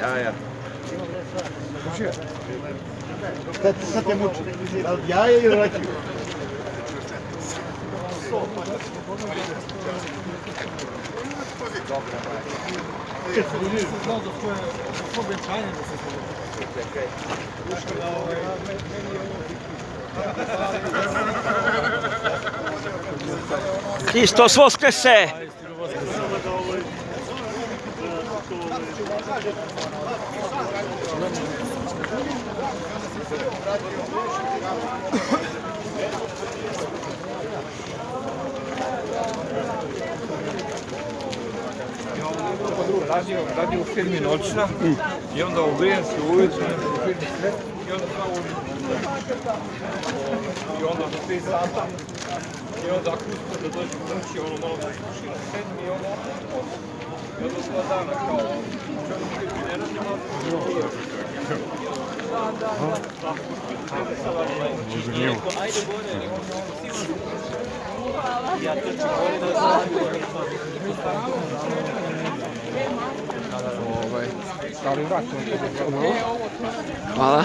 Jaja. Sad te muči. Jaja ili rakiju? Znao za svoj venčanje da se Hristos Voskrese! Radio u firmi Noćna i onda uvijem se uveću u firmi Svet i onda samo i onda do 3 sata i onda ako uspio da dođe u kući, ono malo da iskuši na 7 i onda i onda 2 dana kao čovjek ne radimo. Hvala.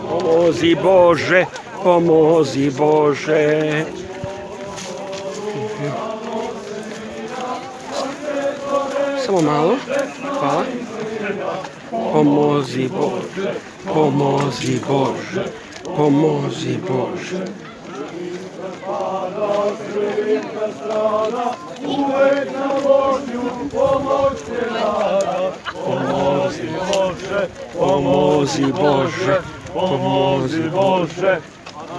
Pomozi Bože, pomozi Bože. Samo malo, hvala. Pomozi Bože, pomozi Bože, pomozi Bože. Uvek na Božju pomoć se nada. Pomozi Bože, Pomozi Bože, pomozi Bože.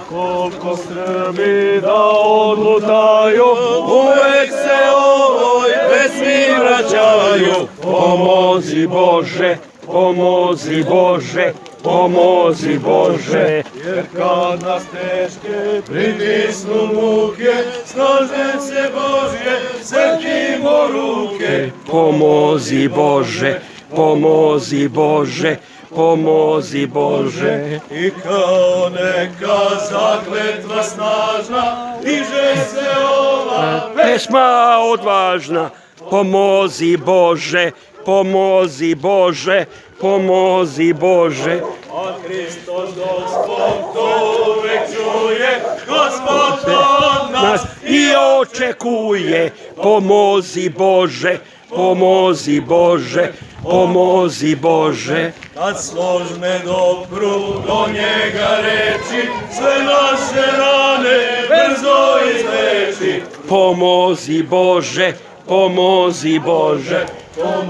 Koliko Srbi da odlutaju, uvek se ovoj pesmi vraćaju. pomozi Bože, pomozi Bože, pomozi Bože. Jer kad nas teške pritisnu muke, snažne se Božje, svetimo ruke. Pomozi Bože, pomozi Bože, pomozi Bože. I kao neka zakletva snažna, diže se ova Pesma odvažna, pomozi Bože, pomozi Bože, pomozi Bože. a Hristos Gospod to uvek čuje, Gospod od nas I očekuje, pomozi Bože, pomozi Bože, pomozi Bože. kad složne dopru do njega reči, sve naše rane brzo izleči. Pomozi Bože, pomozi Bože.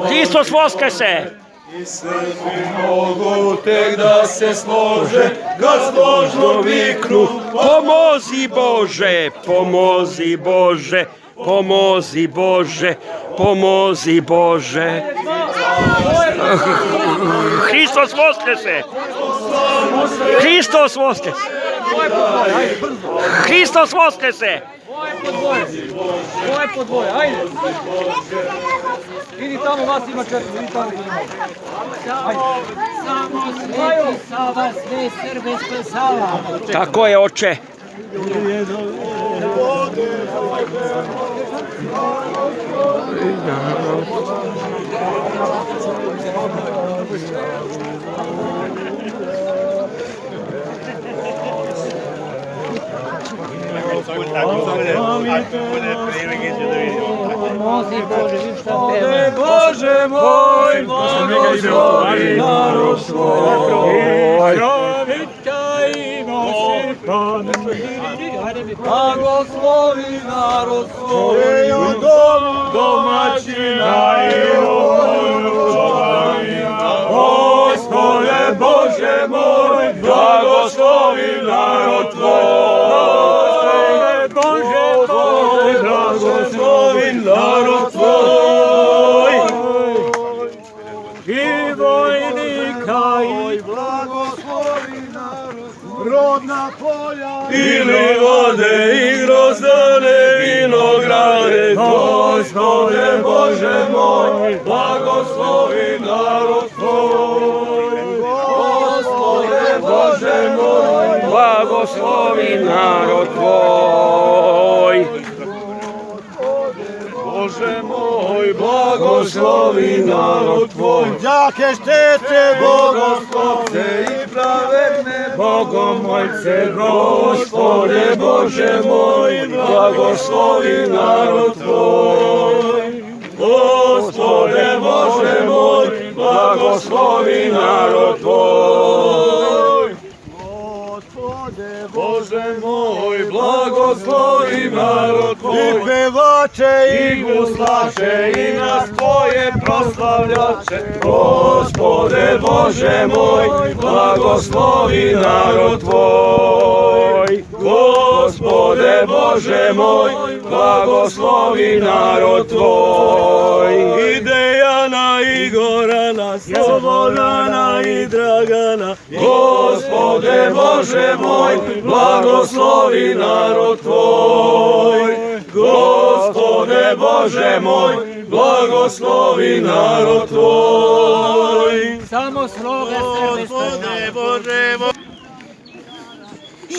Hristos Voskrese! I Srbi mogu tek da se slože, kad složno viknu, Pomozi Bože, pomozi Bože, pomozi Bože, pomozi Bože. Hristos Voskrese! Hristos Voskrese! Hristos Voskrese! Dvoje po dvoje, ajde. Idi tamo, vas ima 4, idi tamo. Samo Sveti Sava sve Srbe spasava. Tako je, oče. Pomozi Bože, vidim šta peva. Bože moj, blagoslovi narod svoj. Blagoslovi narod svoj, u domu domaćina i u čovarina. Gospode Bože moj, blagoslovi narod tvoj. ili vode i grozdane vinograde. Gospode Bože moj, blagoslovi narod tvoj. Gospode Bože moj, Blagoslovi narod tvoj. Bože moj, blagoslovi narod tvoj. Đake štete Bogoslovce i pravedne bogomolce, Gospode Bože moj, blagoslovi narod tvoj. Gospode Bože moj, blagoslovi narod tvoj. Gospode Bože moj, blagoslovi narod i tvoj. pevače I guslače i nas tvoje proslavljače. Gospode Bože moj, blagoslovi narod tvoj. Gospode Bože moj, blagoslovi narod tvoj. I Dejana i Gorana, Slobodana i Dragana. Gospode Bože moj, blagoslovi narod tvoj. Gospode Bože moj, blagoslovi narod tvoj. Samo sloga Srbe spasava. Bože moj.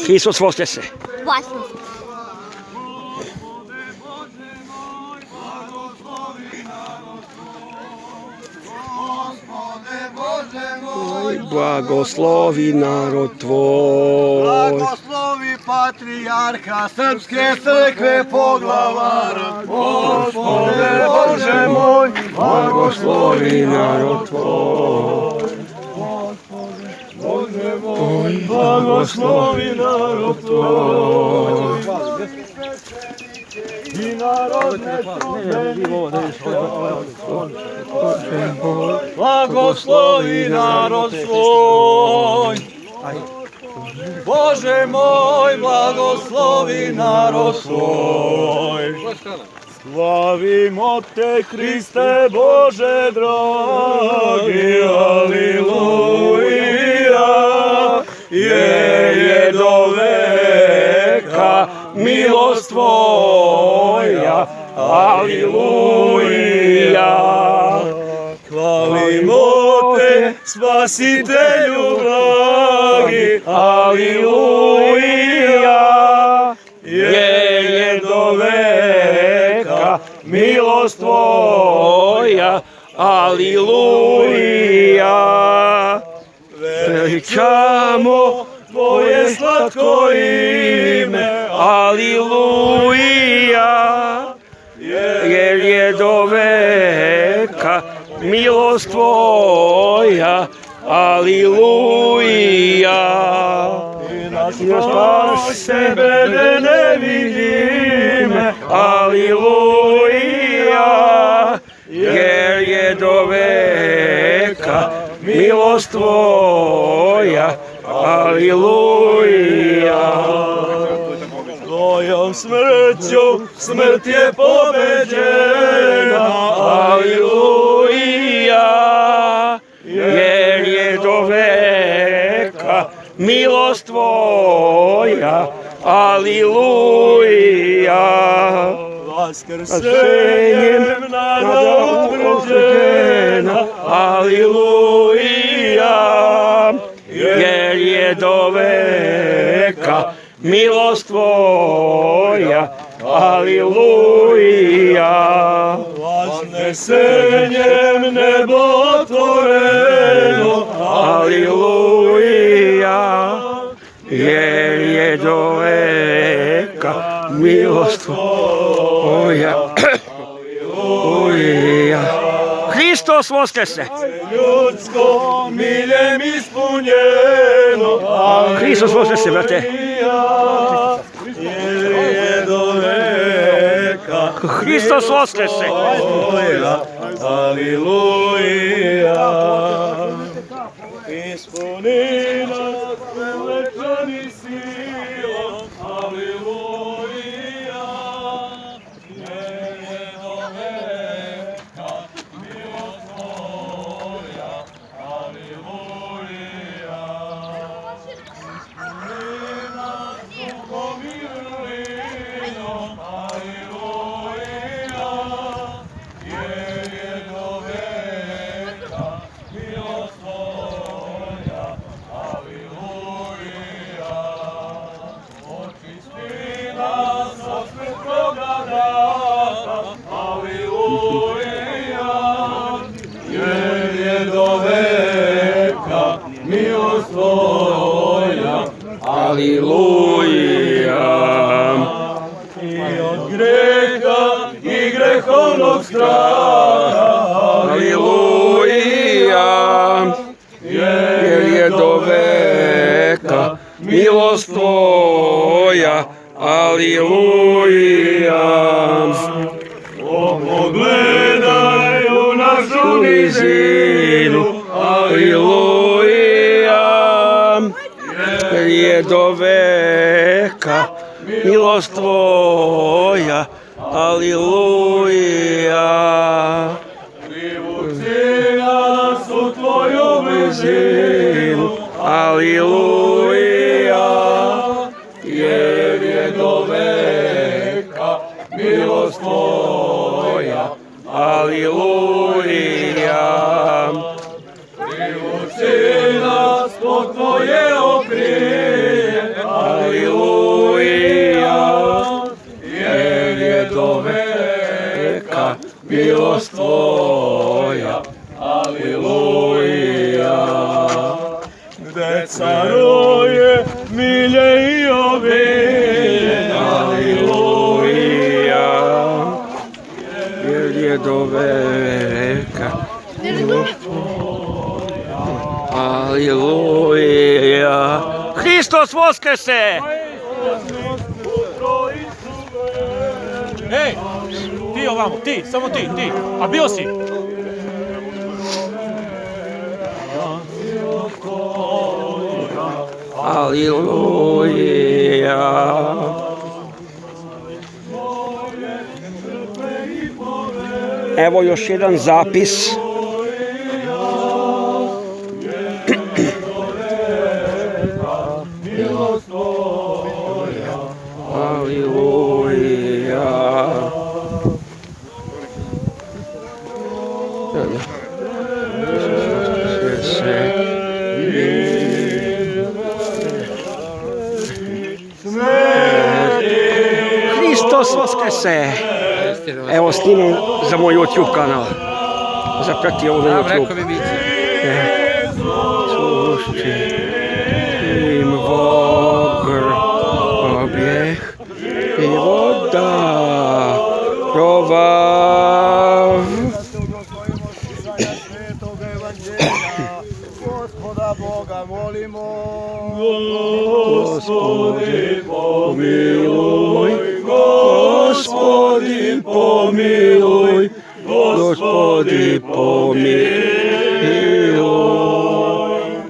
Hristos Voskrsese. Vasnost. Blagoslovi narod tvoj. Blagoslovi patrijarha Srpske crkve poglavara. Gospode Bože moj, Blagoslovi narod tvoj. Blagoslovi narod tvoj. I narodne blagoslovi narod svoj. Bože moj, blagoslovi narod svoj. Slavimo te, Hriste Bože dragi, aleluja, jer je do veka milost tvoja, aleluja. Hvalimo te, Spasitelju blagi, aleluja, jer je do veka milost tvoja, aleluja. Veličamo tvoje slatko ime, aleluja, jer je do veka milost tvoja, aleluja. I nas baš sebe ne vidime, aleluja, jer je do veka milost tvoja, aleluja. Tvojom smrću smrt je pobeđena, aleluja, jer je do veka milost tvoja, aleluja. Vaskrsenjem nada utvrđena, aleluja, jer je do veka milost tvoja, aleluja. Vasnesenjem nebo otvoreno, aleluja, jer je do veka milost tvoja, aleluja. Hristos Voskrese! Ljudsko miljem ispunjeno, Hristos Voskrese, brate! jer je do veka Hristos Voskrese! aleluja. Ispuni nas veličani silom, aleluja, jer je do veka milost tvoja, aleluja. Ispuni nas vrhovnog straha, Aleluja, jer je do veka milost tvoja, aleluja. Pogledaju našu Nizinu, aleluja, jer je do veka milost tvoja, aleluja. Privuci nas u tvoju blizinu, Aleluja, jer je do veka milost tvoja, aleluja. privuci nas pod tvoje okrilje, Aleluja, jer je do veka milost tvoja, aleluja. gde caruje milje i obilje, Aleluja, jer je do veka milost tvoja, aleluja. Hristos Voskrese! Ej, ti ovamo, ti, samo ti. A bio si? Aleluja. Evo još jedan zapis. Aleluja. Hristos Voskrese! Evo snimam za moj YouTube kanal. Zaprati ovo na YouTube. Slušim vogrobjeh i voda provav. Gospoda Boga molimo. Gospodin pomiluj, Gospodin pomiluj, Gospodin pomiluj.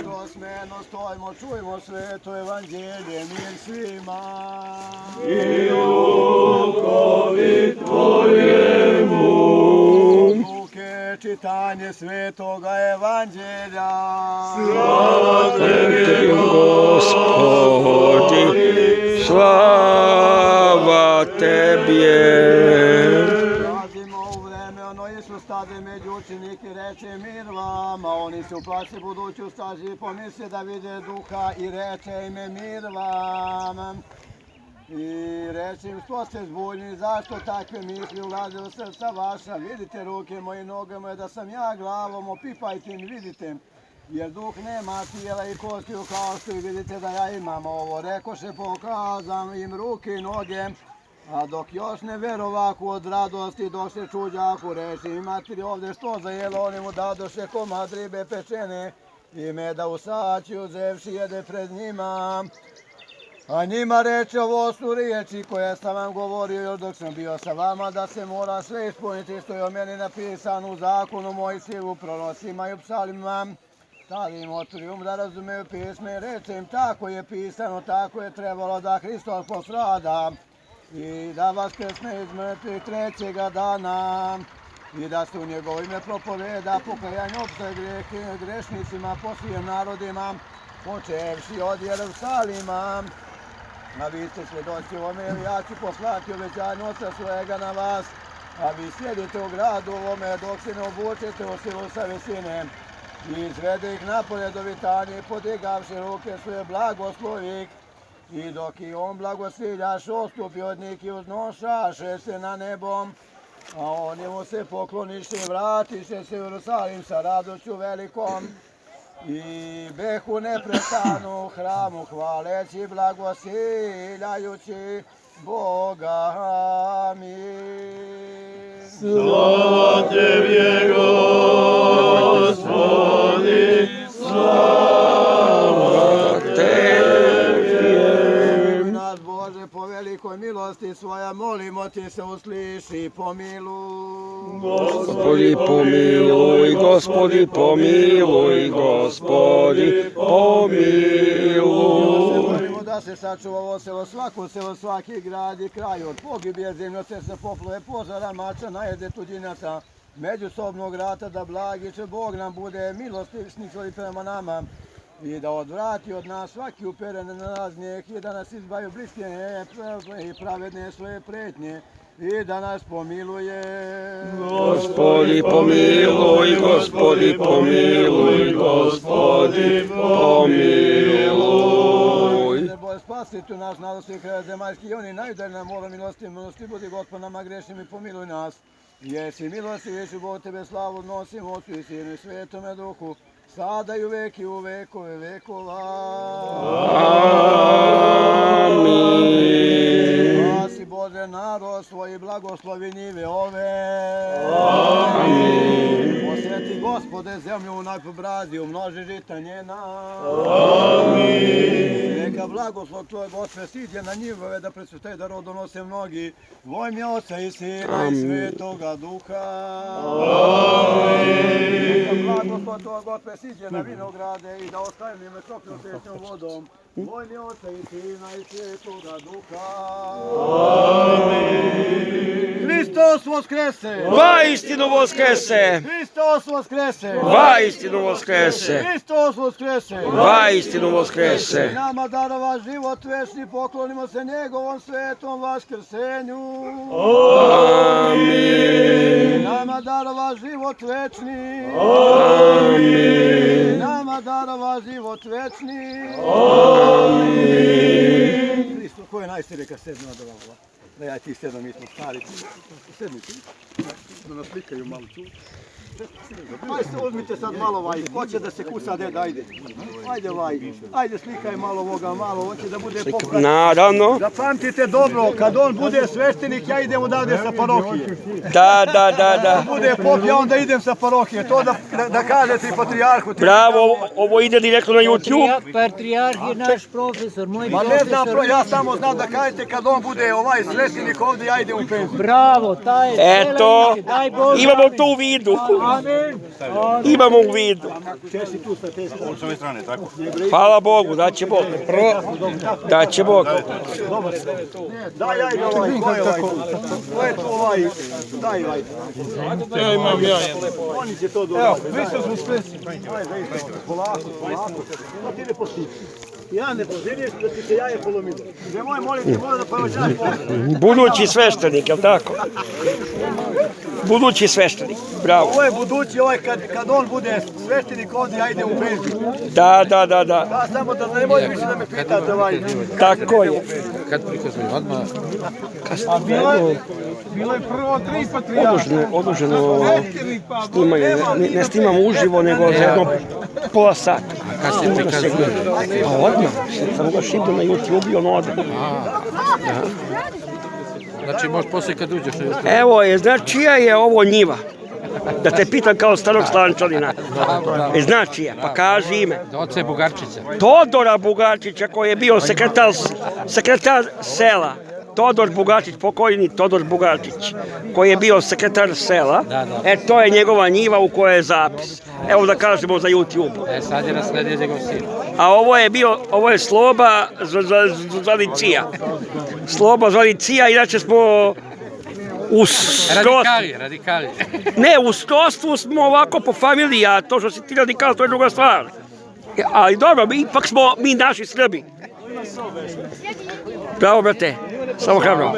Dosmeno stojimo, čujmo sveto evanđelje, mir svima. I rukovi tvojemu. Ruke čitanje svetoga evanđelja. Slava Tebi, Gospodi, slava Tebje. Razimo u vreme, ono Isus stade među učenike, reče mir vama, oni se uplaši buduću staži, pomisle da vide duha i reče ime mir vama. I reče im, što ste zbunjeni, zašto takve misli ulaze u srca vaša, vidite ruke moje, noge moje, da sam ja glavom, opipajte mi, vidite. Jer duh nema tijela i kostiju kao što i vidite da ja imam ovo. Rekoše, pokazam im ruke i noge, a dok još ne verovaku od radosti došle čuđaku, reči im materi ovde što za jelo, oni mu dadoše komad ribe pečene i meda u saći uzevši jede pred njima. A njima reče, ovo su riječi koje sam vam govorio još dok sam bio sa vama, da se mora sve ispuniti što je o meni napisano u zakonu Mojsijevu, prorocima i u psalmima. Tada im otvori da razumeju pisme i reče im, tako je pisano, tako je trebalo da Hristos postrada i da vaskrsne iz mrtvih trećega dana i da se u njegovo ime propoveda pokajanje opšte grešnicima po svim narodima, počevši od Jerusalima. A vi ste svjedoci ovome, jer ja ću poslati obećanje Oca svojega na vas, a vi sjedite u gradu ovome dok se ne obučete u silu sa visine. I izvede ih napolje do Vitanije, podigavši ruke svoje blagoslovi. I dok i on blagosiljaš, ostupi od njih i uznošaše se na nebom. A oni mu se pokloniše i vratiše se u Jerusalim sa radošću velikom. I behu neprestanu u hramu hvaleći, blagosiljajući Boga. Amin. Slava Tebje, Gospodi, slava Tebje. Naš Bože, po velikoj milosti svoja, molimo ti se usliši, pomiluj. Gospodi pomiluj, Gospodi pomiluj, Gospodi pomiluj. Molimo da se sačuva ovo selo, svako selo, svaki grad i kraj od pogibije, zemljotresa, poplave, požara, mača, najede, tuđinaca, međusobnog rata, da blagiče Bog nam bude milostivni prema nama i da odvrati od nas svaki uperen na nas grijeh i da nas izbavi bliske i pravedne svoje pretnje i da nas pomiluje. Gospodi pomiluj, Gospodi pomiluj, Gospodi pomiluj. Bože, spasi tu naš narod svih kraja zemaljski i oni najdalje nam mora milosti budi Gospod nama grešnim i pomiluj nas. Jesi milosti, Jesu Bog tebe slavu nosimo, Otcu i Sinu i Svetome Duhu, sada i uvek i u vekove vekova. Amin. Spasi Bože narod svoj i blagoslovi njive ove. Amin. Osveti Gospode zemlju u najpobrazi, umnoži žita njena. Amin. Neka blagoslov tvoj Gospode siđe na njihove da precvetaju da rod donose mnogi. U ime Oca i Sina i Svetoga Duha. Neka blagoslov tvoj Gospode siđe na vinograde i da ostaje njime sopnu tečnom vodom. U ime Oca i Sina i Svetoga Duha. Hristos voskrese! Vaistinu voskrese! Hristos voskrese! Vaistinu voskrese! Hristos voskrese! Vaistinu voskrese! Nama darova život večni, poklonimo se njegovom svetom vaskrsenju. Amin. Nama darova život večni. Amin. Nama darova život večni. Amin. Hristo, ko je najstariji kad sednu na darova? Da ja ti sedam, mi smo stari. Sedmi ti. Da nas slikaju malo ču. Ajde, uzmite sad malo vaj, hoće da se kusa ded, ajde. Ajde vaj, ajde slikaj malo ovoga, malo, hoće da bude pokrat. Naravno. Zapamtite dobro, kad on bude sveštenik, ja idem odavde sa parohije. Da. Bude pop, ja onda idem sa parohije, to da kažete i patrijarhu. Bravo, ovo ide direktno na YouTube. Patrijarh je naš profesor, moj Ma ne znam, profesor. ja samo znam da kažete kad on bude ovaj sveštenik ovdje, ja idem u penziju. Bravo, taj je Eto, daj Bože. imamo to u vidu. Amin. Imamo u vidu. Hvala Bogu, daće Bog. Daće Bog. Daj, ajde ovaj, ko je ovaj? Ko je to ovaj? Daj, ajde. Ja imam ja. Oni će to dobro. Evo, Hristos mu spesi. Ajde, polako. Da ti ne postići. Ja ne poželiš da ti se jaje polomilo. Nemoj moliti, mora da povećaš posto. Budući sveštenik, jel tako? Budući sveštenik, bravo. Ovo je budući, ovaj kad on bude sveštenik ovdje, ja idem u penziju. Da. Ja samo da ne može više da me pitate ovaj. Tako je. Kad prikazuju odmah. Bilo je prvo 3 patrijarha. Oduženo snimanje, ne snimamo uživo, nego za jedno pola sata. Kad se prikazuju? A odmah, samo ga šibno na YouTube i on ode. Znači, možeš poslije kad uđeš. Evo je, znači čija je ovo njiva? Da te pitam kao starog Slančanina. Zna čija, pa kaži ime. Oce Bugarčića. Todora Bugarčića koji je bio sekretar sela. Todor Bugarčić, pokojni Todor Bugarčić, koji je bio sekretar sela. To je njegova njiva u kojoj je zapis. Evo da kažemo za YouTube. Sad je nasledio njegov sin. A ovo je Sloba zvani Cija. Sloba zvani Cija, inače smo u Radikali. Ne, u stostvu smo ovako po familiji, a to što si ti radikal, to je druga stvar. Ali dobro, ipak smo mi naši Srbi. Bravo, brate, samo hrabro.